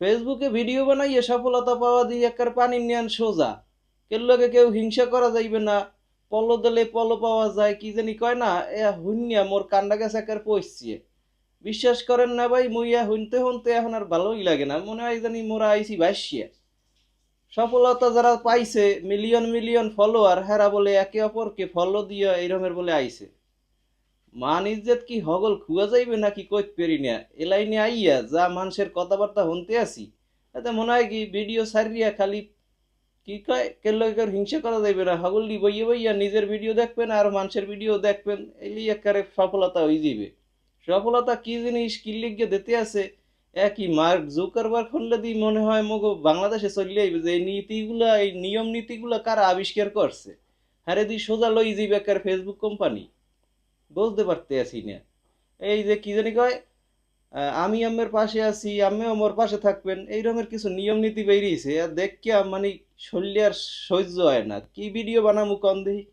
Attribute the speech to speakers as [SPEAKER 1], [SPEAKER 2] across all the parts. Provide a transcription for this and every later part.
[SPEAKER 1] ফেসবুকে ভিডিও বানাইয়ে সফলতা পাওয়া দিয়ে একবার পানি নিয়ান সোজা। কের লগে কেউ হিংসা করা যাইবে না। পলো দিলে পলো পাওয়া যায় কি জানি কয় না, এ হুন্যা মোর কান্ডা গেছে একবার পইছে। বিশ্বাস করেন না ভাই, মুইয়া হুনতে হুনতে এখন আর ভালোই লাগে না, মনে হয় জানি মোরা আইছি ভাসিয়া। সফলতা যারা পাইছে মিলিয়ন মিলিয়ন ফলোয়ার, হেরা বলে একে অপরকে ফলো দিয়া এইরমের বলে আইছে। মান ইজ্জত কি হগল খুয়া যাইবে নাকি কইত পেরি না। এ লাইনে আইয়া যা মানুষের কথাবার্তা শুনতে আসি, এতে মনে হয় কি ভিডিও সারিয়া খালি কি কয় কেউ হিংসা করা যাইবে না, হগলডি বইয়ে বইয়া নিজের ভিডিও দেখবেন আর মানুষের ভিডিও দেখবেন, এলি একারে সফলতা হয়ে যাবে। সফলতা কি জিনিস কি লিগে দিতে আছে, একই মার্ক জুকারবার্গ খুললে দি মনে হয় মগো বাংলাদেশে চলে আইবে যে এই নীতিগুলা এই নিয়ম নীতিগুলা কারা আবিষ্কার করছে। হারে দি সোজা লই যাইবে একার ফেসবুক কোম্পানি। বুঝতে পারতে আছি না। এই যে কি জানি কয়, আমি আম্মের পাশে আছি আম্মেও আমার পাশে থাকবেন, এই রকমের কিছু নিয়ম নীতি বেরিয়েছে আর দেখিয়া মানে শল্য আর সহ্য হয় না। কি ভিডিও বানামু কন দেখি।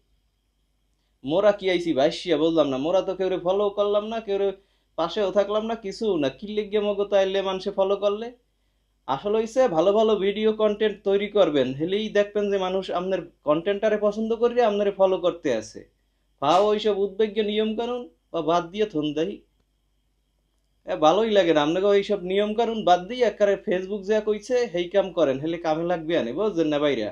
[SPEAKER 1] মোরা কি আইছি ভাইসিয়া বললাম না, মোরা তো কেউ ফলো করলাম না, কেউ পাশেও থাকলাম না, কিছু না। কি লিগে মগো তাইলে মানুষে ফলো করলে? আসলে হইছে ভালো ভালো ভিডিও কন্টেন্ট তৈরি করবেন, হেলেই দেখবেন যে মানুষ আপনার কন্টেন্টারে পছন্দ করিয়া আপনারে ফলো করতে আছে। পাও ওইসব উদ্বেগ্য নিয়ম কানুন বা বাদ দিয়ে থন দেহি। ভালোই লাগে না আপনাকে এইসব নিয়ম কানুন বাদ দিয়ে একেবারে ফেসবুক যা কইছে সেই কাম করেন, হেলে কামে লাগবে আনি বুঝছেন না বাইরা।